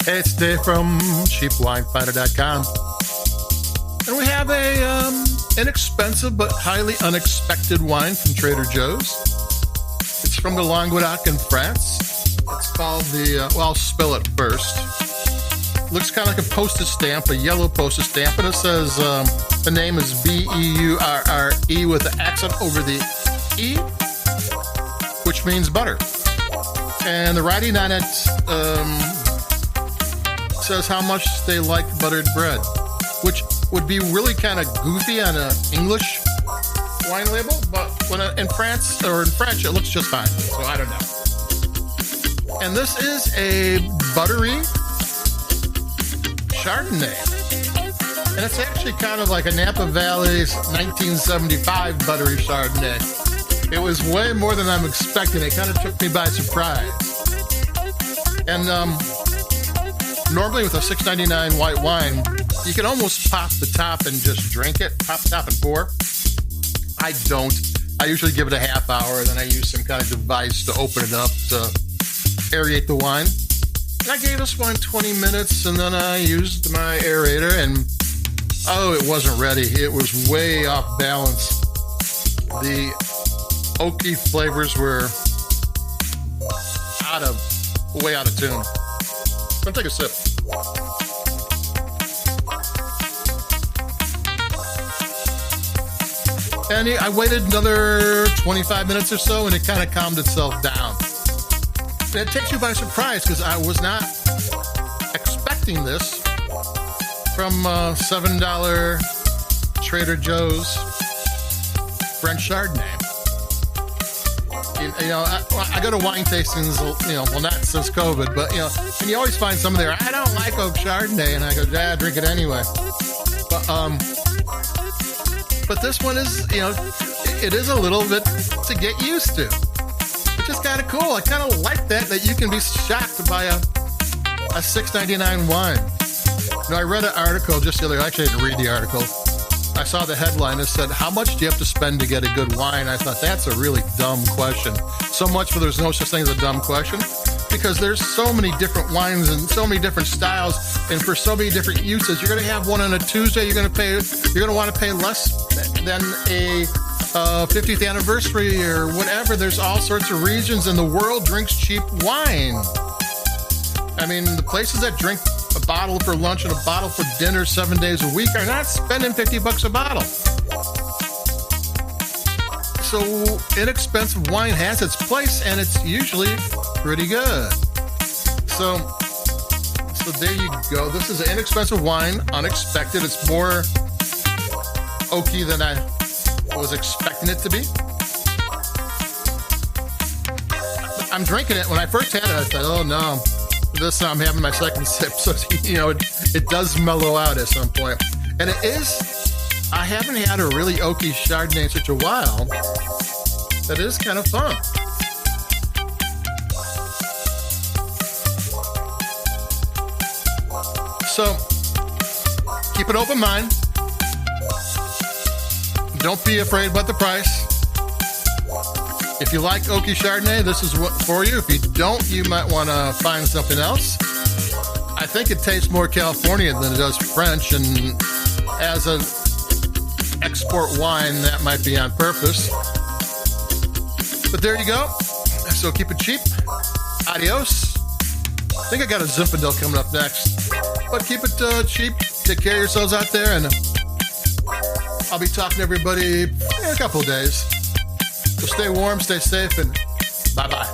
Hey, it's Dave from cheapwinefinder.com. And we have a inexpensive but highly unexpected wine from Trader Joe's. It's from the Languedoc in France. It's called I'll spell it first. It looks kind of like a postage stamp, a yellow postage stamp, and it says the name is Beurré with an accent over the E, which means butter. And the writing on it says how much they like buttered bread, which would be really kind of goofy on an English wine label, but in France or in French, it looks just fine. So I don't know. And this is a buttery Chardonnay. And it's actually kind of like a Napa Valley's 1975 buttery Chardonnay. It was way more than I'm expecting. It kind of took me by surprise. And normally with a $6.99 white wine, you can almost pop the top and just drink it. Pop the top and pour. I don't. I usually give it a half hour, then I use some kind of device to open it up to aerate the wine. And I gave this wine 20 minutes, and then I used my aerator, and it wasn't ready. It was way off balance. The oaky flavors were way out of tune. I'm gonna take a sip. And I waited another 25 minutes or so, and it kind of calmed itself down. And it takes you by surprise because I was not expecting this from $7 Trader Joe's French Chardonnay. I go to wine tastings, well, not since COVID, but, and you always find somebody there, I don't like oak Chardonnay, and I go, yeah, drink it anyway. But this one is, it is a little bit to get used to, which is kind of cool. I kind of like that you can be shocked by a $6.99 wine. I read an article just the other day. Actually, I didn't read the article. I saw the headline that said, how much do you have to spend to get a good wine? I thought, that's a really dumb question. So much for there's no such thing as a dumb question, because there's so many different wines and so many different styles, and for so many different uses. You're going to have one on a Tuesday. You're going to want to pay less than a 50th anniversary or whatever. There's all sorts of reasons, and the world drinks cheap wine. I mean, the places that drink a bottle for lunch and a bottle for dinner 7 days a week are not spending $50 a bottle. So inexpensive wine has its place, and it's usually pretty good. So there you go. This is an inexpensive wine, unexpected. It's more oaky than I was expecting it to be. I'm drinking it. When I first had it, I thought, oh no. This I'm having my second sip, so it does mellow out at some point. And it is, I haven't had a really oaky Chardonnay in such a while. That is kind of fun. So keep an open mind. Don't be afraid about the price. If you like oaky Chardonnay, this is what for you. If you don't, you might want to find something else. I think it tastes more California than it does French, and as an export wine, that might be on purpose. But there you go. So keep it cheap. Adios. I think I got a Zinfandel coming up next. But keep it cheap. Take care of yourselves out there, and I'll be talking to everybody in a couple of days. So stay warm, stay safe, and bye-bye.